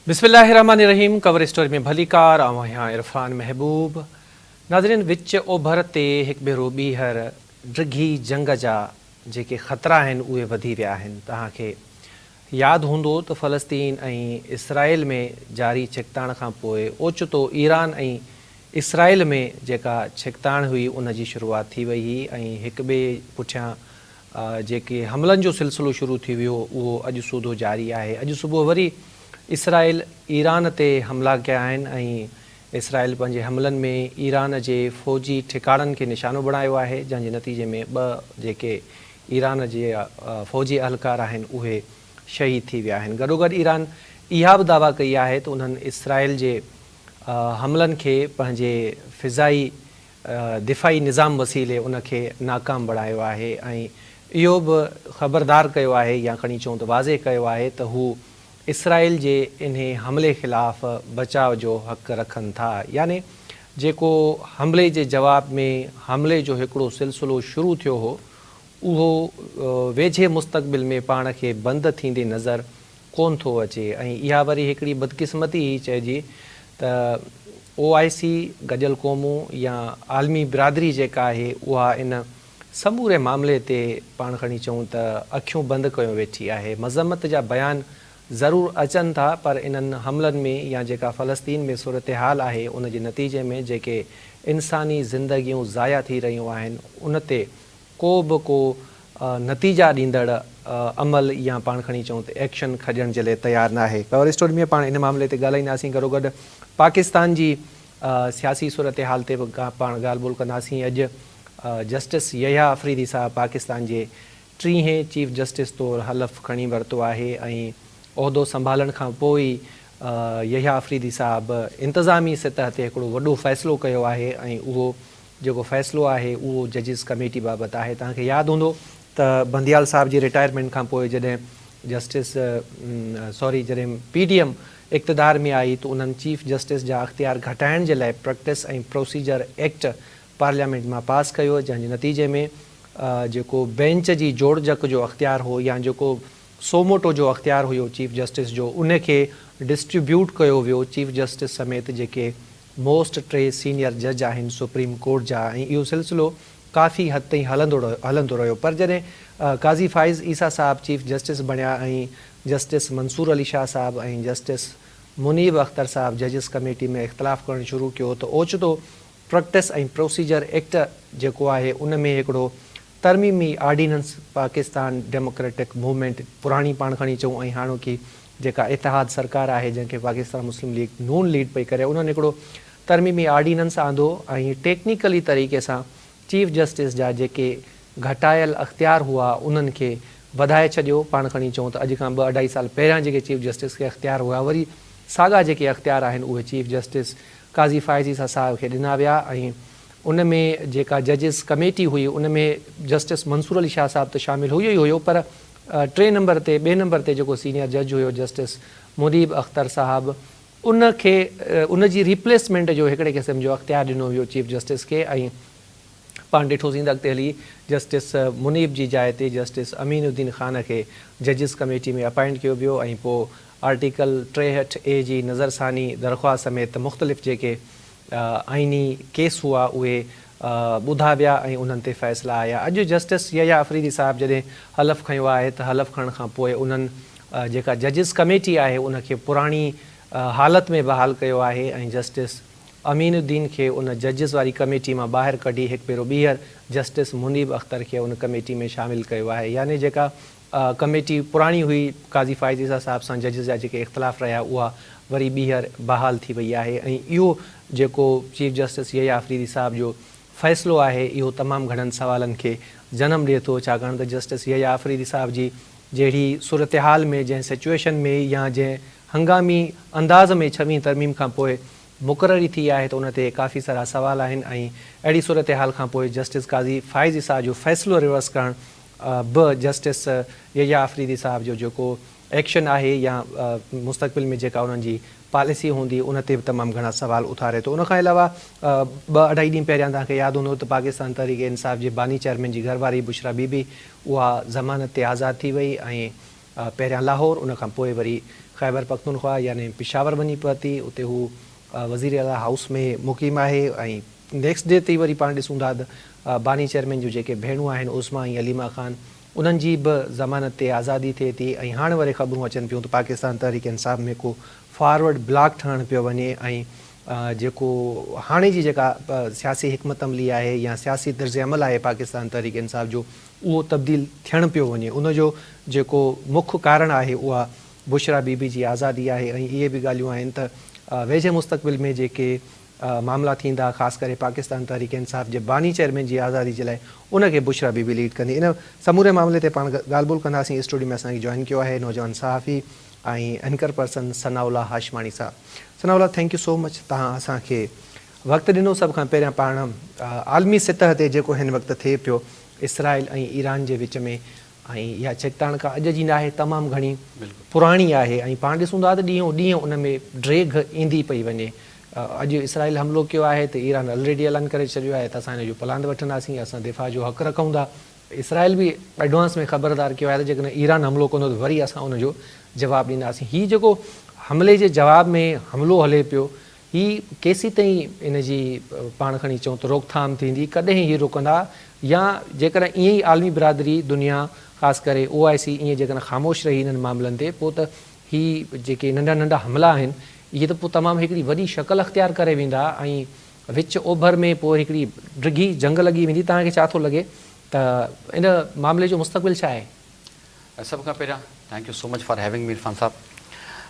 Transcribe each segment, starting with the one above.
बिस्मिल्लाहिर्रहमानिर्रहीम। Cover story में भलीकार यहाँ इरफान महबूब। नाज़रीन, विच ओभर ते एक भेरो ॿीहर ड्रिघी जंग जा जेके ख़तरा आहिनि उहे वधी विया आहिनि। तव्हांखे यादि हूंदो त फ़लस्तीन ऐं इसराइल में जारी छिकताण खां पोइ ओचितो ईरान ऐं इसराइल में जेका छिकताण हुई उन जी शुरूआति थी वई हुई ऐं हिक ॿिए पुठियां जेके हमलनि जो सिलसिलो शुरू थी वियो उहो अॼु सूधो जारी आहे। अॼु सुबुह वरी इसराइल ईरान ते हमला कया आहिनि ऐं इसराइल पंहिंजे हमलनि में ईरान जे फ़ौजी ठिकाणनि खे निशानो बणायो आहे, जंहिंजे नतीजे में ॿ जेके ईरान जे फ़ौजी अहलकार आहिनि उहे शहीद थी विया आहिनि। गॾोगॾु ईरान इहा बि दावा कई आहे त उन्हनि इसराइल जे हमलनि खे पंहिंजे फ़िज़ाई दिफ़ाई निज़ाम वसीले उनखे नाकाम बणायो आहे ऐं इहो बि ख़बरदार कयो आहे या खणी चऊं त वाज़े कयो आहे त हू इसराइल जे इन हमले ख़िलाफ़ बचाव जो हक़ रखनि था। यानी जेको हमले जे जवाब में हमले जो हिकिड़ो सिलसिलो शुरू थियो हो उहो वेझे मुस्तक़बिल में पाण खे बंदि थींदे नज़र कोन थो अचे ऐं इहा वरी हिकिड़ी बदकिस्मती ई चइजे त OIC गॾियल क़ौमूं या आलमी बिरादरी जेका आहे उहा इन समूरे मामले ते पाण खणी चऊं त अखियूं बंदि कयो वेठी आहे। मज़म्मत जा बयान ज़रूरु अचनि था, पर इन्हनि हमलनि में या जेका फ़लस्तीन में सूरत हाल आहे उन जे नतीजे में जेके इंसानी ज़िंदगियूं ज़ाया थी रहियूं आहिनि उन ते को बि नतीजा ॾींदड़ अमल या पाण खणी चऊं त एक्शन खणण जे लाइ तयारु न आहे। कवर स्टोरी में पाण इन मामले ते ॻाल्हाईंदासीं। गॾोगॾु पाकिस्तान जी सियासी सूरत हाल ते बि पाण ॻाल्हि ॿोल कंदासीं। अॼु जस्टिस यहया अफरीदी साहब पाकिस्तान जे 30हें चीफ जस्टिस तौरु हलफ़ खणी वरितो आहे ऐं उहिदो संभालण खां पोइ यहया अफरीदी साहब इंतिज़ामी सतह ते हिकिड़ो वॾो फ़ैसिलो कयो आहे ऐं उहो जेको फ़ैसिलो आहे उहो जजिस कमेटी बाबति आहे। तव्हांखे यादि हूंदो त बंदियाल साहब जी रिटायरमेंट खां पोइ जॾहिं जॾहिं PDM इक़्तिदार में आई त उन्हनि चीफ जस्टिस जा अख़्तियार घटाइण जे लाइ प्रैक्टिस ऐं प्रोसीजर एक्ट पार्लियामेंट मां पास कयो, जंहिंजे नतीजे में जेको बेंच जी जोड़जक जो अख़्तियार हो या जेको सोमोटो जो अख़्तियार हुयो चीफ जस्टिस जो उनखे डिस्ट्रीब्यूट कयो वियो चीफ जस्टिस समेत जेके मोस्ट 3 सीनियर जज आहिनि सुप्रीम कोर्ट जा। ऐं इहो सिलसिलो काफ़ी हद ताईं हलंदो रहियो। पर जॾहिं काज़ी फ़ाइज़ ईसा साहब चीफ जस्टिस बणिया ऐं जस्टिस मंसूर अली शाह साहब ऐं जस्टिस मुनीब अख्तर साहब जजिस कमेटी में इख़्तिलाफ़ करणु शुरू कयो त ओचितो प्रैक्टिस ऐं प्रोसीजर एक्ट जेको आहे उन में हिकिड़ो तरमीमी ऑर्डिनेंस पाकिस्तान डेमोक्रेटिक मूवमेंट पुराणी पाण खणी चऊं ऐं हाणोकी जेका इतिहाद सरकार आहे जंहिंखे पाकिस्तान मुस्लिम लीग नून लीड पई करे उन्हनि हिकिड़ो तरमीमी ऑर्डिनेंस आंदो ऐं टेक्निकली तरीक़े सां चीफ जस्टिस जा जेके घटायल अख़्तियार हुआ उन्हनि खे वधाए छॾियो। पाण खणी चऊं त अॼु खां 2-2.5 साल पहिरियां जेके चीफ जस्टिस खे अख़्तियार हुआ वरी साॻा जेके अख़्तियार आहिनि उहे चीफ जस्टिस काज़ी फ़ाइज़ ईसा साहब खे ॾिना विया ऐं उन में जेका जजिस कमेटी हुई उन में जस्टिस मंसूर अली शाह साहब त शामिलु हुयो ई हुयो, पर 2 नंबर ते जेको सीनियर जज हुयो जस्टिस मुनीब अख्तर साहब उनखे उन जी रिप्लेसमेंट जो हिकिड़े क़िस्म जो अख़्तियार ॾिनो वियो चीफ जस्टिस खे ऐं पाण ॾिठोसीं त अॻिते हली जस्टिस मुनीब जी जाइ ते जस्टिस अमीनुद्दीन ख़ान खे जजिस कमेटी में अपॉइंट कयो वियो ऐं पोइ आर्टिकल 63A जी नज़रसानी दरख़्वास्त समेत मुख़्तलिफ़ जेके आइनी केस हुआ उहे ॿुधा विया ऐं उन्हनि ते फ़ैसिला आया। अॼु जस्टिस यहया अफरीदी साहब जॾहिं हलफ़ खयो आहे त हलफ़ खणण खां पोइ उन्हनि जेका जजिस कमेटी आहे उनखे पुराणी हालति में बहाल कयो आहे ऐं जस्टिस अमीनुद्दीन खे उन जजिस वारी कमेटी मां ॿाहिरि कढी हिकु भेरो ॿीहर जस्टिस मुनीब अख्तर खे उन कमेटी में शामिलु कयो आहे। यानी जेका कमेटी पुराणी हुई काज़ी फ़ाइज़ ईसा साहब सां जजिस जा जेके इख़्तिलाफ़ रहिया उहा वरी ॿीहर बहाल थी वई आहे ऐं इहो जेको चीफ जस्टिस यहया अफरीदी साहब जो फ़ैसिलो आहे इहो तमामु घणनि सवालनि खे जनमु ॾिए थो, छाकाणि त जस्टिस यहया अफरीदी साहब जी जहिड़ी सूरत हाल में जंहिं सिचुएशन में या जंहिं हंगामी अंदाज़ में 6वीं तरमीम खां पोइ मुक़ररी थी आहे त उन ते काफ़ी सारा सवाल आहिनि ऐं अहिड़ी सूरत हाल खां पोइ जस्टिस काज़ी फ़ाइज़ ईसा जो फ़ैसिलो रिवर्स करणु बि जस्टिस यहया अफरीदी साहब जो जेको एक्शन आहे या मुस्तक़बिल में जेका उन्हनि जी पॉलिसी हूंदी उन ते बि तमामु घणा सवाल उथारे थो। उनखां अलावा 2-2.5 ॾींहं पहिरियां तव्हांखे यादि हूंदो त पाकिस्तान तहरीक इंसाफ़ जे बानी चेयरमैन जी घरवारी बुशरा बीबी उहा ज़मानत ते आज़ादु थी वई ऐं पहिरियां लाहौर, उन खां पोइ वरी ख़ैबर पख्तूनख्वा यानी पिशावर वञी पहुती। उते हू वज़ीर आला हाउस में मुक़ीम आहे ऐं नेक्स्ट डे ते वरी पाण ॾिसूं था बानी चेयरमैन जूं जेके भेणूं आहिनि उस्मा ऐं अलीमा ख़ान, उन्हनि जी बि ज़मानत ते आज़ादी थिए थी। ऐं हाणे वरी ख़बरूं अचनि पियूं त पाकिस्तान तहरीक इंसाफ़ में को फॉरवर्ड ब्लॉक ठहणु पियो वञे ऐं जेको हाणे जी जेका सियासी हिकमत अमली आहे या सियासी तर्ज़ अमल आहे पाकिस्तान तहरीक इंसाफ़ जो, उहो तब्दील थियणु पियो वञे। उनजो जेको मुख्य कारण आहे उहा बुशरा बीबी जी आज़ादी आहे। ऐं इहे बि ॻाल्हियूं आहिनि त वेझे मुस्तक़बिल में जेके मामला थींदा, ख़ासि करे पाकिस्तान तहरीक इंसाफ़ जे बानी चेयरमैन जी आज़ादी जे लाइ, उनखे बुशरा बीबी लीड कंदी। इन समूरे मामले ते पाण ॻाल्हि ॿोल कंदासीं। स्टूडियो में असांखे जॉइन कयो आहे नौजवान सहाफ़ी ऐं एंकर पर्सन सनाउल्ला हाशमाणी साहब। Sanaullah, thank you so much, तव्हां असांखे वक़्तु ॾिनो। सभ खां पहिरियां पाण आलमी सतह ते जेको हिन वक़्तु थिए पियो इसराइल ऐं ईरान जे विच में, ऐं इहा छिकताण खां अॼु जी न आहे, तमामु घणी पुराणी आहे ऐं पाण ॾिसूं था त ॾींहों ॾींहुं उन में ड्रेग ईंदी पई वञे। अॼु इसराइल हमिलो कयो आहे त ईरान ऑलरेडी ऐलान करे छॾियो आहे त असां हिन जो प्लान वठंदासीं, असां दिफ़ा जो हक़ रखूं था। इसराइल बि एडवांस में ख़बरदार कयो आहे त जेकॾहिं ईरान हमिलो कंदो त वरी असां उनजो जवाबु ॾींदासीं। हीउ जेको हमले जे जवाब में हमिलो हले पियो, हीउ केसीं ताईं इन जी पाण खणी चऊं त रोकथाम थींदी, कॾहिं हीअ रुकंदा, या जेकॾहिं ईअं ई आलमी बिरादरी दुनिया ख़ासि करे OIC ईअं जेकॾहिं ख़ामोश रही हिननि मामलनि ते, पोइ त हीअ जेके नंढा नंढा हमला आहिनि इहे त पोइ तमामु हिकिड़ी वॾी शक्ल अख़्तियार करे वेंदा ऐं विच ओभर में पोइ हिकिड़ी डिघी जंग लॻी वेंदी। तव्हांखे छा थो लॻे त इन मामले जो मुस्तक़बिल छा आहे? सभ खां पहिरियां thank you so much for having me Irfan साहब।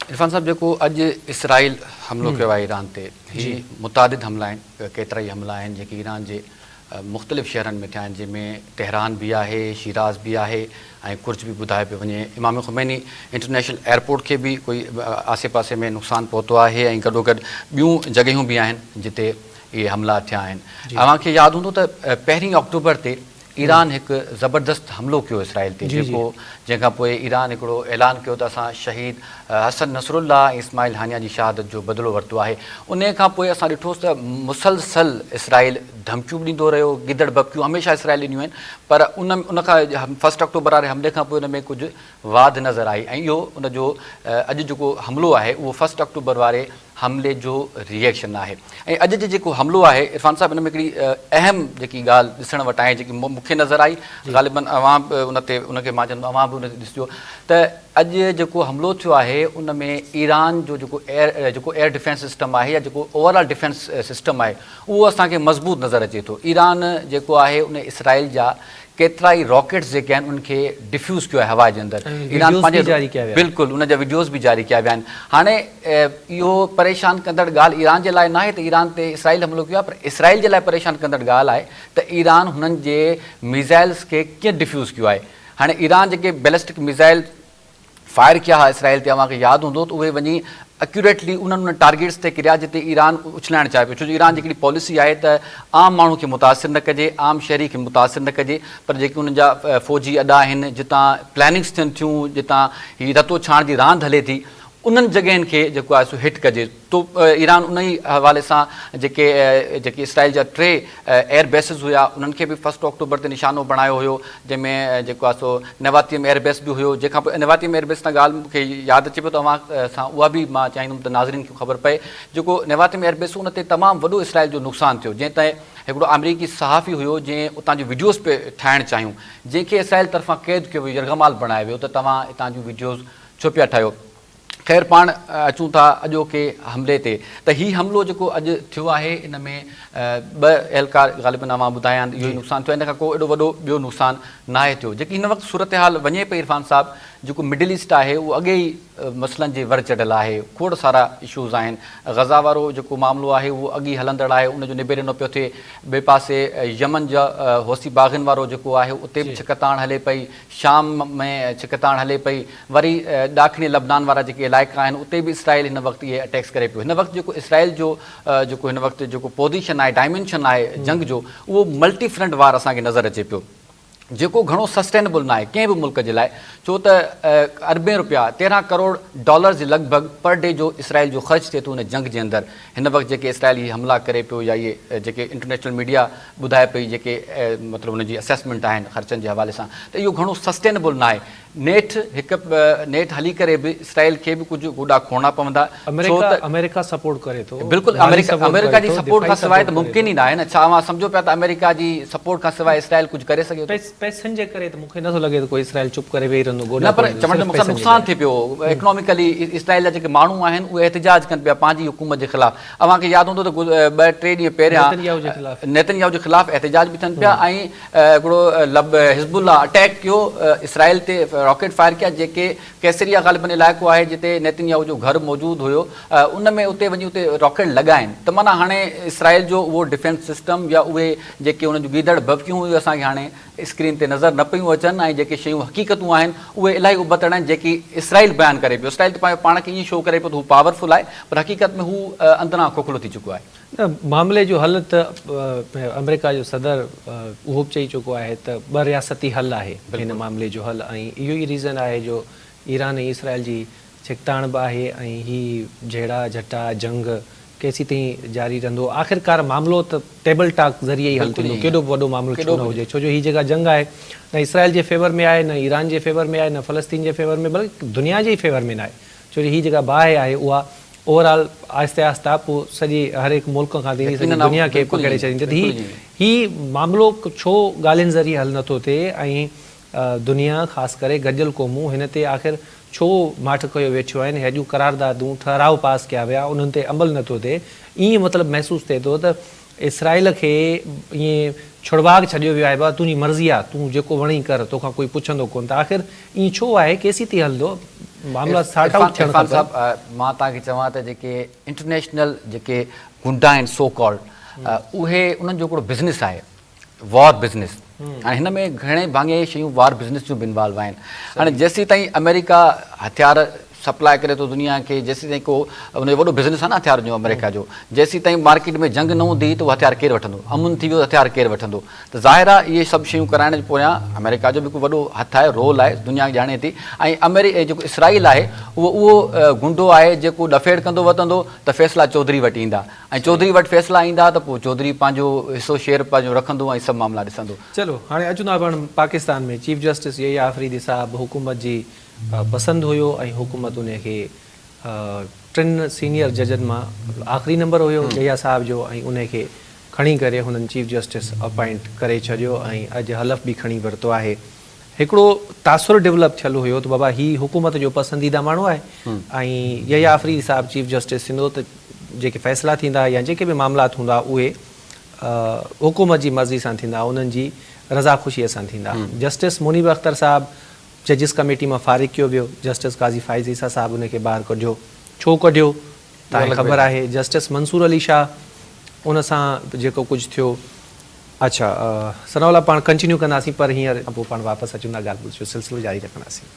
इरफान साहब, जेको अॼु इसराइल हमिलो कयो आहे ईरान ते, हीअ मुतादिद हमला आहिनि, केतिरा ई हमला आहिनि जेके ईरान जे मुख़्तलिफ़ शहरनि में थिया आहिनि, जंहिंमें तेहरान बि आहे, शिराज़ बि आहे ऐं कुर्च बि ॿुधाए पियो वञे। इमाम ख़ुमैनी इंटरनेशनल एयरपोर्ट खे बि कोई आसे पासे में नुक़सानु पहुतो आहे ऐं गॾोगॾु ॿियूं जॻहियूं बि आहिनि जिते इहे हमला थिया आहिनि। तव्हांखे यादि हूंदो त 1 अक्टूबर ते ईरान हिकु ज़बरदस्त हमिलो कयो इसराइल ते, जेको जंहिंखां पोइ ईरान हिकिड़ो ऐलान कयो त असां शहीद हसन नसरुल्लाह ऐं इस्माइल हानिया जी शहादत जो बदिलो वरितो आहे। उन खां पोइ असां ॾिठोसीं त मुसलसल इसराइल धमकियूं बि ॾींदो रहियो, गिदड़ बकियूं हमेशह इसराइल ॾिनियूं आहिनि, पर उनखां 1 अक्टूबर वारे हमले खां पोइ उन में कुझु वाध नज़र आई ऐं इहो उनजो अॼु जेको हमिलो आहे उहो 1 अक्टूबर वारे हमले जो रिएक्शन आहे। ऐं अॼु जो जेको हमिलो आहे इरफान साहब, हिन में हिकिड़ी अहम जेकी ॻाल्हि ॾिसण वटि आहे, जेकी मूंखे नज़र आई, ग़ालिबन अवां बि उनखे मां चवंदुमि अवां बि उन ते ॾिसिजो त अॼु जेको हमिलो थियो आहे उन में ईरान जो जेको एयर डिफेंस सिस्टम आहे या जेको ओवरऑल डिफेंस सिस्टम आहे उहो असांखे मज़बूत नज़र अचे थो। ईरान जेको आहे उन इसराइल जा केतिरा ई रॉकेट्स जेके आहिनि उनखे डिफ्यूज़ कयो आहे हवा जे अंदरि। ईरान पंहिंजे बिल्कुलु उनजा वीडियोज़ बि जारी कया विया आहिनि। हाणे इहो परेशान कंदड़ ॻाल्हि ईरान जे लाइ न आहे त ईरान ते इसराइल हमिलो कयो आहे, पर इसराइल जे लाइ परेशान कंदड़ ॻाल्हि आहे त ईरान हुननि जे मिज़ाइल्स खे कीअं डिफ्यूज़ कयो आहे। हाणे ईरान जेके बैलिस्टिक मिज़ाइल फायर किया हुआ इसराइल ते, तव्हांखे यादि हूंदो त उहे वञी एक्यूरेटली उन टारगेट्स ते किरिया जिते ईरान उछलाइणु चाहे पियो, छो जो ईरान जी हिकिड़ी पॉलिसी आहे त आम माण्हू खे मुतासिर न कजे, आम शहरी खे मुतासिर न कजे, पर जेके उन्हनि जा फ़ौजी अॾा आहिनि, जितां प्लैनिंग्स थियनि थियूं, जितां हीअ रतो छाण जी रांदि हले थी, उन्हनि जॻहियुनि खे जेको आहे सो हिट कजे। तो ईरान उन ई हवाले सां जेके इसराइल जा 3 एयर बेसिस हुया उन्हनि खे बि 1 अक्टूबर ते निशानो बणायो हुयो, जंहिंमें जेको आहे सो नेवातियम एयर बेस बि हुयो। जंहिंखां पोइ नेवातियम एयर बेस सां ॻाल्हि मूंखे यादि अचे पियो, तव्हां सां उहा बि मां चाहींदुमि त नाज़रीन खे ख़बर पए। जेको नेवातियम एयर बेस उन ते तमामु वॾो इसराइल जो नुक़सानु थियो, जंहिं ताईं हिकिड़ो अमरीकी सहाफ़ी हुयो जंहिं उतां जूं वीडियोज़ पे ठाहिणु चाहियूं, जंहिंखे इसराइल तरफ़ां क़ैद कयो वियो, यरगमाल बणायो वियो त तव्हां हितां जूं वीडियोज़ छो पिया ठाहियो। ख़ैर, पाण अचूं था अॼोके हमले ते, त हीउ हमिलो जेको अॼु थियो आहे इन में 2 एहलकार ग़ालिबन मां ॿुधाया आहिनि, इहो ई नुक़सानु थियो। इन खां को एॾो वॾो ॿियो नुक़सानु न आहे थियो। जेकी हिन वक़्तु सूरत हाल वञे पई इरफान साहब, जेको मिडिल ईस्ट आहे उहो अॻे ई मसइलनि जे वर चढ़ियल आहे, खोड़ सारा इशूज़ आहिनि। गज़ा वारो जेको मामिलो आहे उहो अॻी हलंदड़ आहे, उनजो निबेरो न पियो थिए। ॿिए पासे यमन जा होसी बाग़नि वारो जेको आहे उते बि छिकताण हले पई, शाम में छिकताण हले पई, वरी ॾाखिणी लबनान वारा जेके इलाइक़ा आहिनि उते बि इसराइल हिन वक़्तु इहे अटैक्स करे पियो। हिन वक़्तु जेको इसराइल जो जेको हिन वक़्तु जेको पोज़ीशन आहे, डायमेंशन आहे जंग जो, उहो मल्टी फ्रंट वार असांखे नज़र अचे पियो। जेको घणो सस्टेनेबल न आहे कंहिं बि मुल्क जे लाइ, छो त अरबें रुपया 13 करोड़ डॉलर जे लॻभॻि पर डे जो इसराइल जो ख़र्च थिए थो उन जंग जे अंदरि। हिन वक़्तु जेके इसराइल ही हमला करे पियो या इहे जेके इंटरनेशनल मीडिया ॿुधाए पई जेके मतिलबु उनजी असेसमेंट आहिनि ख़र्चनि जे हवाले सां, त इहो घणो सस्टेनेबल न आहे। नेठ हली करे बि इसराइल खे बि कुझु गोॾा खोड़ना पवंदा। अमेरिका सपोर्ट करे थो, बिल्कुलु अमेरिका जी सपोर्ट खां सवाइ त मुमकिन ई न आहे न। छा मां सम्झो पिया त अमेरिका जी सपोर्ट खां सवाइ इसराइल कुझु करे सघे थो? पैसनि जे करे त मूंखे नथो लॻे त कोई इसराइल चुप करे वेही रहंदो। न, पर चवण जो मक़सदु नुक़सानु थिए पियो इकोनॉमिकली। इसराइल जा जेके माण्हू आहिनि उहे एहतिजाज कनि पिया पंहिंजी हुकूमत जे ख़िलाफ़। अव्हांखे यादि हूंदो त 2-3 ॾींहं पहिरियां नेतन्याहू जे ख़िलाफ़ एहतिजाज बि थियनि पिया ऐं हिकिड़ो हिज़बुल्लाह अटैक कयो इसराइल ते, रॉकेट फायर कया, जेके कैसरिया ग़ालिबन इलाइक़ो आहे जिते नेतन्याहू जो घर मौजूदु हुयो, उन में उते वञी उते रॉकेट लॻाइनि। त माना हाणे इसराइल जो उहो डिफेंस सिस्टम या उहे जेके उन जूं गीदड़ भभकियूं हुयूं असांखे हाणे स्क्रीन ते नज़र न पियूं अचनि, ऐं जेके शयूं हक़ीक़तूं आहिनि उहे इलाही उबतड़ आहिनि जेकी इसराइल बयानु करे पियो। इसराइल त पंहिंजो पाण खे ईअं शो करे पियो त हू पावरफुल आहे, पर हक़ीक़त में हू अंदरां खोखलो थी चुको आहे। न, मामले जो हल त अमेरिका जो सदर उहो बि चई चुको आहे त 2 रियासती हल आहे हिन मामले जो हल, ऐं इहो ई रीज़न आहे जो ईरान ऐं इसराइल जी छिकताण बि आहे ऐं ही जहिड़ा झटा जंग केसी ताईं जारी रहंदो। आख़िरकार मामिलो त टेबल टॉक ज़रिए ई हल थींदो, केॾो बि वॾो मामिलो छो न हुजे, छो जो हीअ जेका जंग आहे न इसराइल जे फेवर में आहे, न ईरान जे फेवर में आहे, न फ़लस्तीन जे फेवर में, बल्कि दुनिया जे ई फेवर में न आहे। छो जो हीअ जेका बाहि आहे उहा ओवरऑल आहिस्ते आहिस्ता पोइ सॼे हर हिकु मुल्क खां थी सॼी दुनिया खे पकड़े छॾींदी। त हीअ मामिलो छो ॻाल्हियुनि ज़रिए हल नथो थिए ऐं दुनिया ख़ासि करे गॾियल क़ौमूं हिन ते आख़िर छो माठ कयो वेठियूं आहिनि, हेॾियूं करारदादूं ठहराव पास कया विया, उन्हनि ते अमल नथो थिए। ईअं मतिलबु महसूसु थिए थो त इसराइल खे ईअं छुड़वाग छॾियो वियो आहे, बा तुंहिंजी मर्ज़ी आहे, तूं जेको वणी कर, तोखां कोई पुछंदो कोन। त आख़िर ईअं छो आहे, केसी थी हलंदो मामला सॉर्ट आउट थियणु खपे। मां तव्हांखे चवां त जेके इंटरनेशनल जेके गुंडा आहिनि सो कॉल्ड, उहे उन्हनि जो हिकिड़ो बिज़नेस आहे, वॉर बिज़नेस। हाणे हिन में घणे भाङे शयूं वार बिज़नेस जूं बि इन्वॉल्व आहिनि। हाणे जेसीं ताईं अमेरिका हथियार सप्लाई करे थो दुनिया खे, जेसीं ताईं को उनजो वॾो बिज़नेस आहे न हथियार जो अमेरिका जो, जेसीं ताईं मार्केट में जंग न हूंदी त उहो हथियार केरु वठंदो, अमुन थी वियो हथियार केरु वठंदो। त ज़ाहिर आहे इहे सभु शयूं कराइण जे पोयां अमेरिका जो बि हिकु वॾो हथु आहे, रोल आहे, दुनिया ॼाणे थी। ऐं जेको इसराइल आहे उहो गुंडो आहे जेको डफेड़ कंदो वठंदो त फ़ैसिला चौधरी वटि ईंदा, ऐं चौधरी वटि फ़ैसिला ईंदा त पोइ चौधरी पंहिंजो हिसो शेयर पंहिंजो रखंदो ऐं सभु मामला ॾिसंदो। चलो हाणे अचूं था पाण पाकिस्तान में। चीफ जस्टिस यही आफ़रीदी साहब हुकूमत जी पसंदि हुयो ऐं हुकूमत उनखे 3 सीनियर जजनि मां आख़िरी नंबर हुयो जया साहब जो, ऐं उनखे खणी करे हुननि चीफ जस्टिस अपॉइंट करे छॾियो ऐं अॼु हलफ़ बि खणी वरितो आहे। हिकिड़ो तासुर डेवलप थियल हुयो त बाबा ही हुकूमत जो पसंदीदा माण्हू आहे ऐं यया आफ़रीदी साहब चीफ जस्टिस थींदो त जेके फ़ैसिला थींदा या जेके बि मामलात हूंदा उहे हुकूमत जी मर्ज़ी सां थींदा, उन्हनि जी रज़ा ख़ुशीअ सां थींदा। जस्टिस मुनीब अख्तर साहब जजिस कमेटी मां फ़ारिग कयो वियो, जस्टिस काज़ी फ़ाइज़ ईसा साहब उनखे ॿाहिरि कढियो। छो कढियो तव्हांखे ख़बर आहे। जस्टिस मंसूर अली शाह उन सां जेको कुझु थियो। अच्छा सनाउल्लाह पाण कंटिन्यू कंदासीं, पर हींअर पोइ पाण वापसि अचूं था, ॻाल्हि जो सिलसिलो जारी रखंदासीं।